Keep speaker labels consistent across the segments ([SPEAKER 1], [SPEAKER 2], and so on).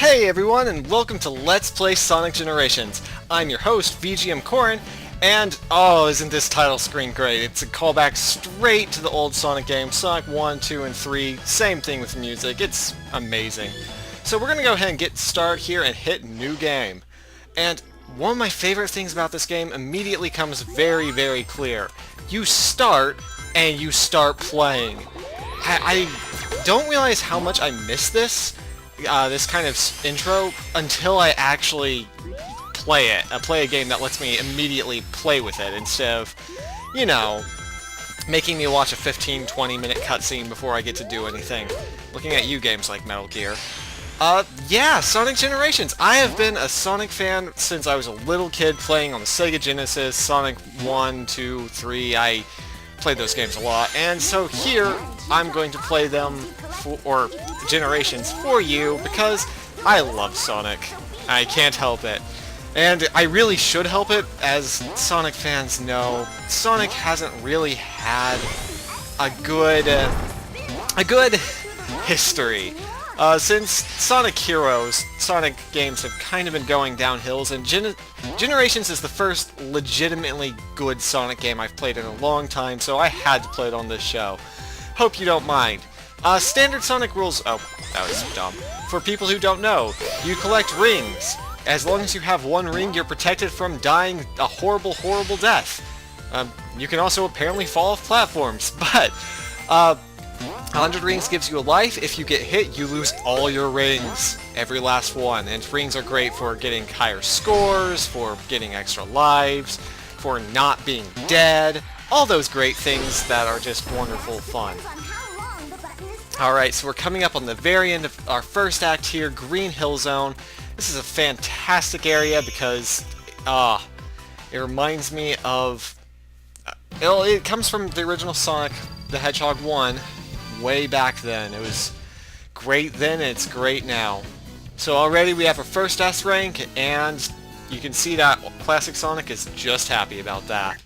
[SPEAKER 1] Hey everyone, and welcome to Let's Play Sonic Generations. I'm your host, Vgmkoren, and oh, isn't this title screen great? It's a callback straight to the old Sonic games, Sonic 1, 2, and 3, same thing with music, it's amazing. So we're gonna go ahead and get started here and hit new game. And one of my favorite things about this game immediately comes very clear. You start, and you start playing. I don't realize how much I miss this kind of intro until I actually play it. Play a game that lets me immediately play with it instead of, you know, making me watch a 15-20 minute cutscene before I get to do anything. Looking at you games like Metal Gear. Yeah, Sonic Generations. I have been a Sonic fan since I was a little kid playing on the Sega Genesis, Sonic 1, 2, 3, I played those games a lot, and so here I'm going to play them, or Generations, for you, because I love Sonic. I can't help it. And I really should help it, as Sonic fans know, Sonic hasn't really had a good history. Since Sonic Heroes, Sonic games have kind of been going downhills, and Generations is the first legitimately good Sonic game I've played in a long time, so I had to play it on this show. Hope you don't mind. Standard Sonic rules... Oh, that was dumb. For people who don't know, you collect rings. As long as you have one ring, you're protected from dying a horrible death. You can also apparently fall off platforms, but... 100 rings gives you a life. If you get hit, you lose all your rings. Every last one. And rings are great for getting higher scores, for getting extra lives, for not being dead. All those great things that are just wonderful fun. Alright, so we're coming up on the very end of our first act here, Green Hill Zone. This is a fantastic area because, it reminds me of... it comes from the original Sonic the Hedgehog 1. Way back then. It was great then, and it's great now. So already we have our first S rank, and you can see that Classic Sonic is just happy about that.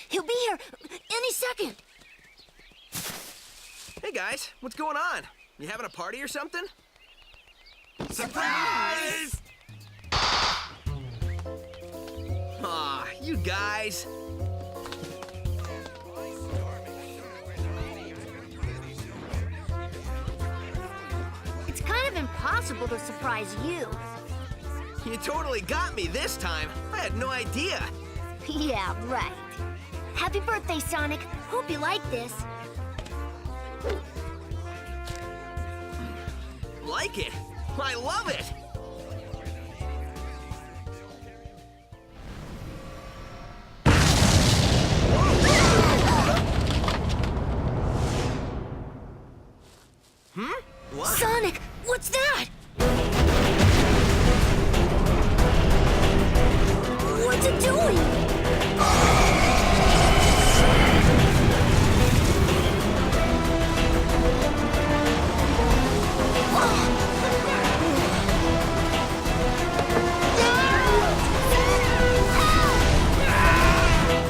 [SPEAKER 2] He'll be here any second.
[SPEAKER 3] Hey guys, what's going on? You having a party or something?
[SPEAKER 4] Surprise!
[SPEAKER 3] Aw, you guys.
[SPEAKER 2] It's kind of impossible to surprise you.
[SPEAKER 3] You totally got me this time. I had no idea.
[SPEAKER 2] Yeah, right. Happy birthday, Sonic. Hope you like this.
[SPEAKER 3] Like it? I love it! What?
[SPEAKER 2] Sonic, what's that? What's it doing?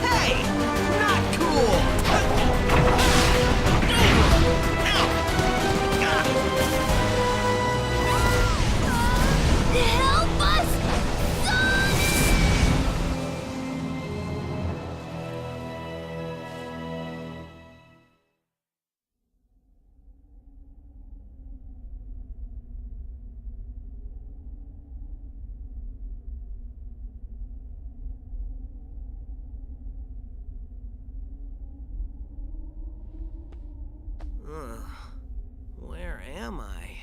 [SPEAKER 3] Hey! Not cool!
[SPEAKER 2] Help us!
[SPEAKER 3] Where am I?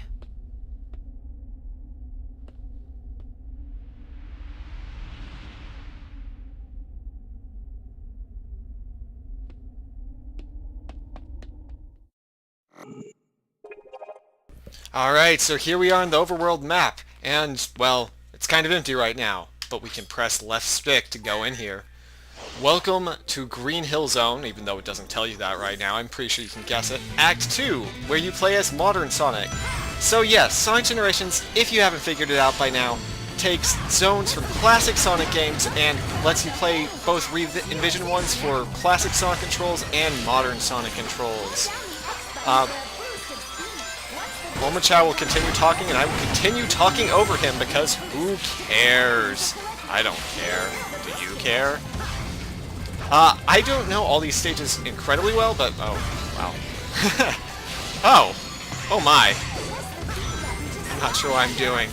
[SPEAKER 1] Alright, so here we are on the overworld map. And, well, it's kind of empty right now, but we can press left stick to go in here. Welcome to Green Hill Zone, even though it doesn't tell you that right now. I'm pretty sure you can guess it. Act 2, where you play as modern Sonic. So yes, Sonic Generations, if you haven't figured it out by now, takes zones from classic Sonic games and lets you play both re-envisioned ones for classic Sonic controls and modern Sonic controls. Momochow will continue talking, and I will continue talking over him because who cares? I don't care. Do you care? I don't know all these stages incredibly well, but oh, wow. Oh my. I'm not sure what I'm doing.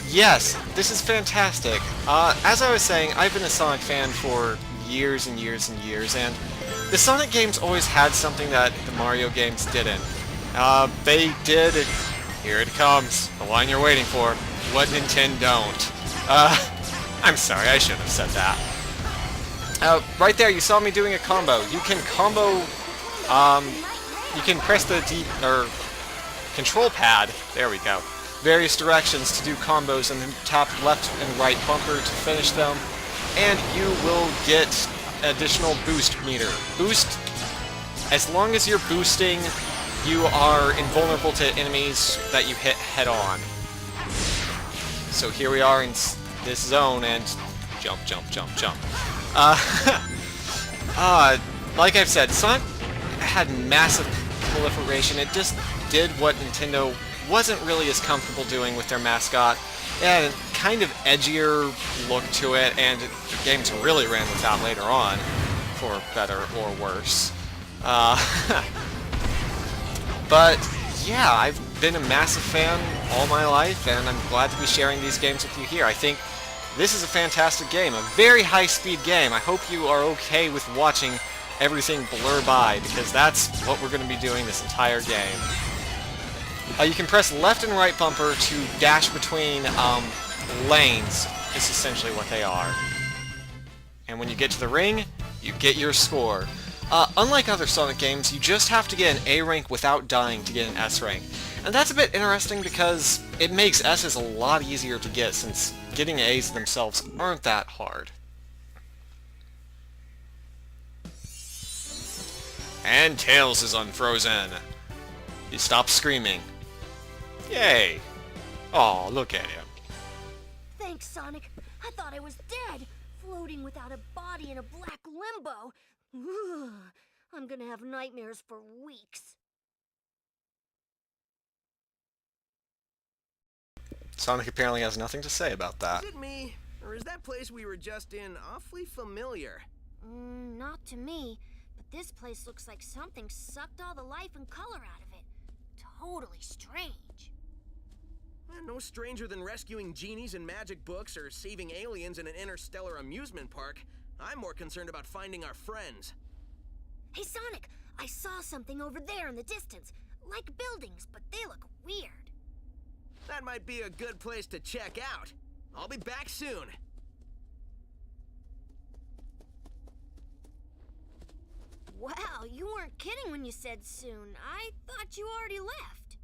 [SPEAKER 1] Yes, this is fantastic. As I was saying, I've been a Sonic fan for years and years and years, and the Sonic games always had something that the Mario games didn't. They did, here it comes, the line you're waiting for, what Nintendo don't. I'm sorry, I shouldn't have said that. Right there, you saw me doing a combo. You can combo, you can press the control pad, there we go, various directions to do combos, and then tap left and right bumper to finish them, and you will get additional boost meter. Boost, as long as you're boosting, you are invulnerable to enemies that you hit head-on. So here we are in this zone, and jump, jump, jump, jump. Like I've said, Sonic had massive proliferation. It just did what Nintendo wasn't really as comfortable doing with their mascot. It had a kind of edgier look to it, and the games really ran with that later on, for better or worse. But yeah, I've been a massive fan all my life, and I'm glad to be sharing these games with you here. I think this is a fantastic game, a very high-speed game. I hope you are okay with watching everything blur by, because that's what we're going to be doing this entire game. You can press left and right bumper to dash between lanes, is essentially what they are. And when you get to the ring, you get your score. Unlike other Sonic games, you just have to get an A rank without dying to get an S rank. And that's a bit interesting because it makes S's a lot easier to get, since getting A's themselves aren't that hard. And Tails is unfrozen. He stops screaming. Yay! Aw, look at him.
[SPEAKER 2] Thanks, Sonic. I thought I was dead, floating without a body in a black limbo. Ugh, I'm gonna have nightmares for weeks.
[SPEAKER 1] Sonic apparently has nothing to say about that.
[SPEAKER 3] Is it me, or is that place we were just in awfully familiar?
[SPEAKER 2] Not to me, but this place looks like something sucked all the life and color out of it. Totally strange.
[SPEAKER 3] No stranger than rescuing genies in magic books or saving aliens in an interstellar amusement park. I'm more concerned about finding our friends.
[SPEAKER 2] Hey, Sonic, I saw something over there in the distance. Like buildings, but they look weird.
[SPEAKER 3] That might be a good place to check out. I'll be back soon.
[SPEAKER 2] Wow, you weren't kidding when you said soon. I thought you already left.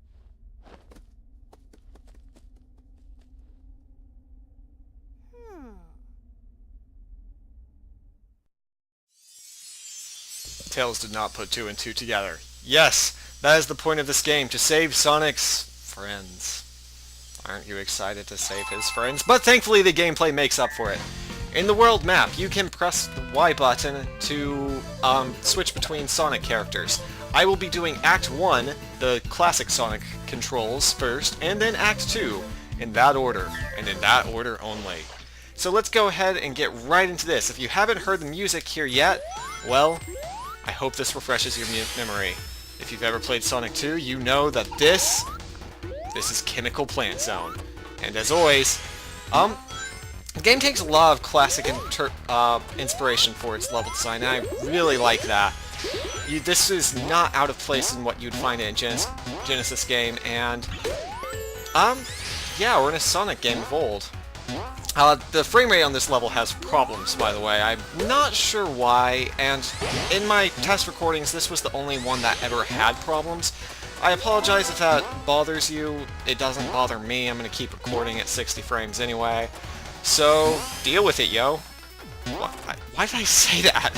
[SPEAKER 1] Tails did not put 2 and 2 together. Yes, that is the point of this game, to save Sonic's friends. Aren't you excited to save his friends? But thankfully the gameplay makes up for it. In the world map, you can press the Y button to switch between Sonic characters. I will be doing Act 1, the classic Sonic controls first, and then Act 2, in that order, and in that order only. So let's go ahead and get right into this. If you haven't heard the music here yet, well, I hope this refreshes your memory. If you've ever played Sonic 2, you know that this is Chemical Plant Zone. And as always, the game takes a lot of classic inspiration for its level design, and I really like that. This is not out of place in what you'd find in a Genesis game, and yeah, we're in a Sonic game of old. The frame rate on this level has problems, by the way. I'm not sure why, and in my test recordings, this was the only one that ever had problems. I apologize if that bothers you. It doesn't bother me. I'm gonna keep recording at 60 frames anyway. So, deal with it, yo. Why did I say that?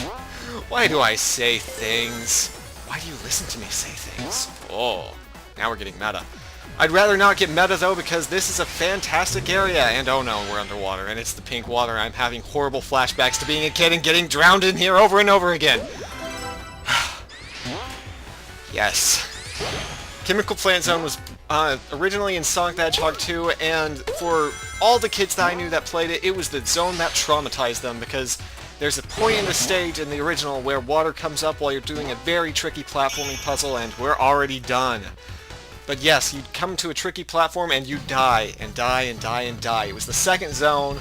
[SPEAKER 1] Why do I say things? Why do you listen to me say things? Oh, now we're getting meta. I'd rather not get meta though, because this is a fantastic area, and oh no, we're underwater, and it's the pink water. I'm having horrible flashbacks to being a kid and getting drowned in here over and over again. Yes. Chemical Plant Zone was originally in Sonic the Hedgehog 2, and for all the kids that I knew that played it, it was the zone that traumatized them, because there's a point in the stage in the original where water comes up while you're doing a very tricky platforming puzzle, and we're already done. But yes, you'd come to a tricky platform and you'd die, and die, and die, and die. It was the second zone,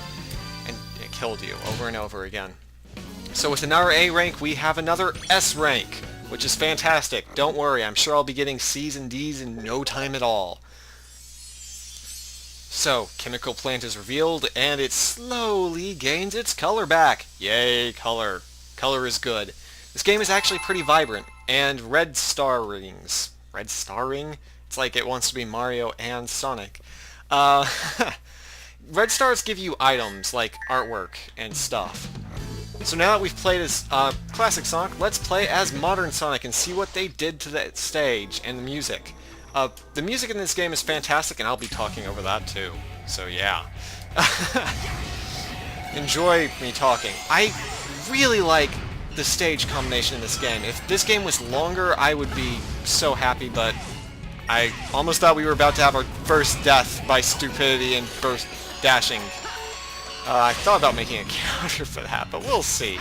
[SPEAKER 1] and it killed you over and over again. So with another A rank, we have another S rank, which is fantastic. Don't worry, I'm sure I'll be getting C's and D's in no time at all. So, Chemical Plant is revealed, and it slowly gains its color back. Yay, color. Color is good. This game is actually pretty vibrant, and red star rings. Red star ring? It's like it wants to be Mario and Sonic. Red stars give you items, like artwork and stuff. So now that we've played as classic Sonic, let's play as modern Sonic and see what they did to the stage and the music. The music in this game is fantastic, and I'll be talking over that too. So yeah. Enjoy me talking. I really like the stage combination in this game. If this game was longer, I would be so happy, but I almost thought we were about to have our first death by stupidity and burst dashing. I thought about making a counter for that, but we'll see.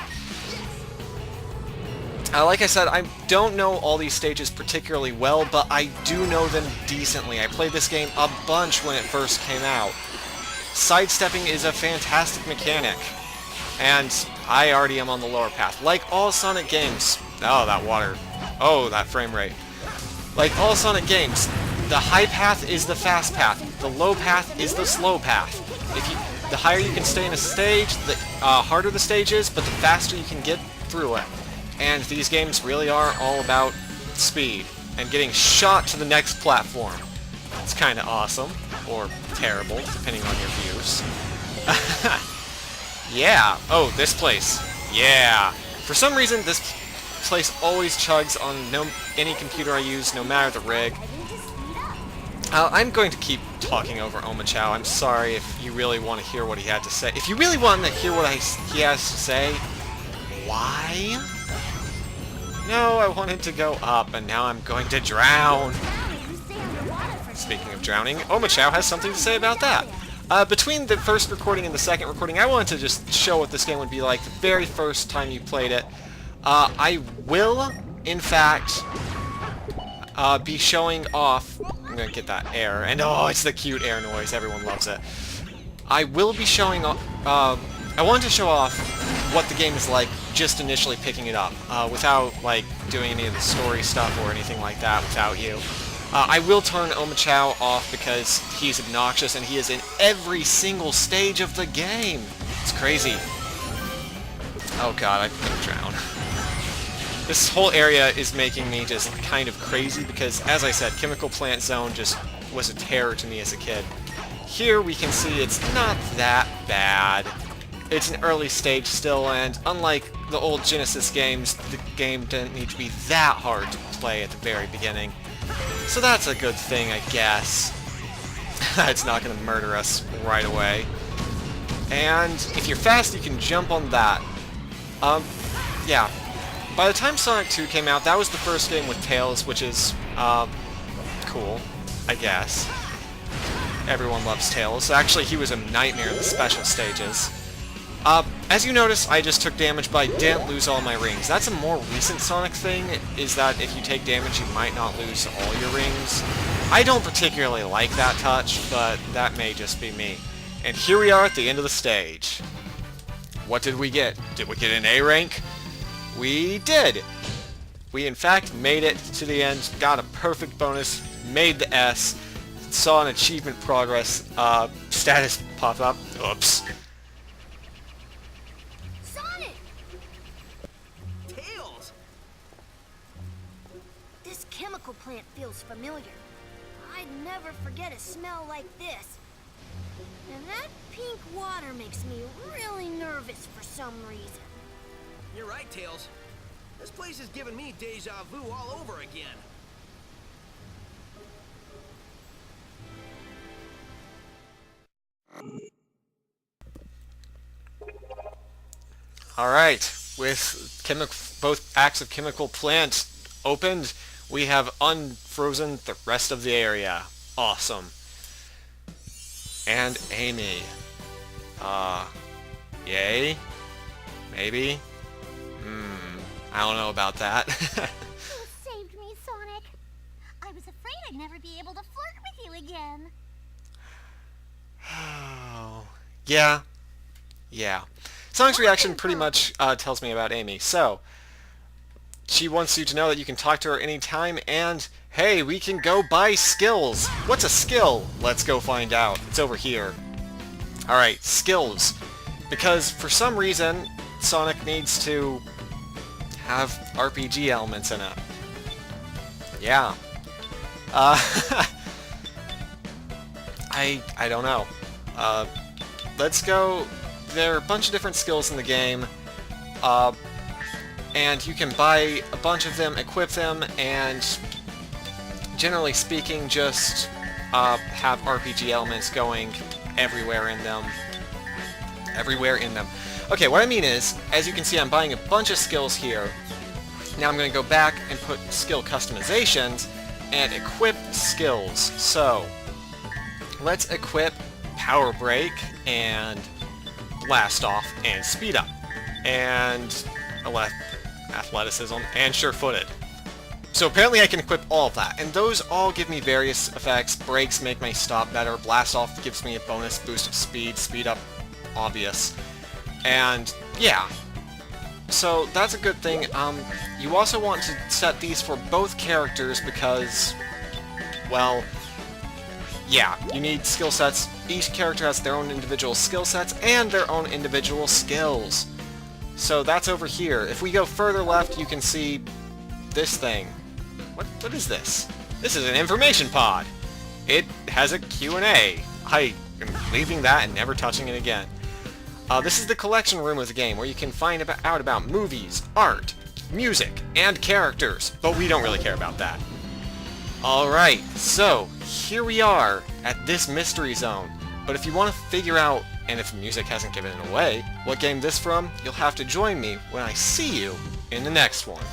[SPEAKER 1] Like I said, I don't know all these stages particularly well, but I do know them decently. I played this game a bunch when it first came out. Sidestepping is a fantastic mechanic, and I already am on the lower path. Like all Sonic games... Oh, that water. Oh, that frame rate. Like all Sonic games, the high path is the fast path. The low path is the slow path. The higher you can stay in a stage, the harder the stage is, but the faster you can get through it. And these games really are all about speed and getting shot to the next platform. It's kind of awesome, or terrible, depending on your views. Yeah. Oh, this place. Yeah. For some reason, this place always chugs on any computer I use, no matter the rig. I'm going to keep talking over Omochao. I'm sorry if you really want to hear what he had to say. If you really want to hear what he has to say, why? No, I wanted to go up, and now I'm going to drown. Speaking of drowning, Omochao has something to say about that. Between the first recording and the second recording, I wanted to just show what this game would be like the very first time you played it. I will, in fact, be showing off... I'm going to get that air, and oh, it's the cute air noise. Everyone loves it. I will be showing off... I wanted to show off what the game is like just initially picking it up, without, like, doing any of the story stuff or anything like that without you. I will turn Omochao off because he's obnoxious and he is in every single stage of the game. It's crazy. Oh god, I'm gonna drown. This whole area is making me just kind of crazy because, as I said, Chemical Plant Zone just was a terror to me as a kid. Here we can see it's not that bad. It's an early stage still, and unlike the old Genesis games, the game didn't need to be that hard to play at the very beginning. So that's a good thing, I guess. It's not going to murder us right away. And if you're fast, you can jump on that. Yeah. By the time Sonic 2 came out, that was the first game with Tails, which is, cool, I guess. Everyone loves Tails. Actually, he was a nightmare in the special stages. As you notice, I just took damage, but I didn't lose all my rings. That's a more recent Sonic thing, is that if you take damage, you might not lose all your rings. I don't particularly like that touch, but that may just be me. And here we are at the end of the stage. What did we get? Did we get an A rank? We did! We in fact made it to the end, got a perfect bonus, made the S, saw an achievement progress, status pop up. Oops.
[SPEAKER 2] Sonic!
[SPEAKER 3] Tails!
[SPEAKER 2] This chemical plant feels familiar. I'd never forget a smell like this. And that pink water makes me really nervous for some reason.
[SPEAKER 3] You're right, Tails. This place is giving me deja vu all over again.
[SPEAKER 1] Alright, with both acts of chemical plant opened, we have unfrozen the rest of the area. Awesome. And Amy. Yay? Maybe? I don't know about that.
[SPEAKER 4] You saved me, Sonic. I was afraid I'd never be able to flirt with you again.
[SPEAKER 1] Yeah. Sonic's reaction pretty much tells me about Amy. So, she wants you to know that you can talk to her anytime, and hey, we can go buy skills. What's a skill? Let's go find out. It's over here. Alright, skills. Because for some reason, Sonic needs to have RPG elements in it. Yeah. I don't know. Let's go. There are a bunch of different skills in the game, and you can buy a bunch of them, equip them, and generally speaking, just have RPG elements going everywhere in them. Okay, what I mean is, as you can see, I'm buying a bunch of skills here. Now I'm going to go back and put skill customizations and equip skills. So, let's equip Power Break and Blast Off and Speed Up and Athleticism and Sure-Footed. So apparently I can equip all of that, and those all give me various effects. Brakes make my stop better, Blast Off gives me a bonus boost of speed, Speed Up, obvious. And yeah, so that's a good thing. You also want to set these for both characters because, well, yeah, you need skill sets. Each character has their own individual skill sets and their own individual skills. So that's over here. If we go further left, you can see this thing. What is this? This is an information pod. It has a Q&A. I am leaving that and never touching it again. This is the collection room of the game, where you can find out about movies, art, music, and characters, but we don't really care about that. Alright, so here we are at this mystery zone, but if you want to figure out, and if music hasn't given it away, what game this from, you'll have to join me when I see you in the next one.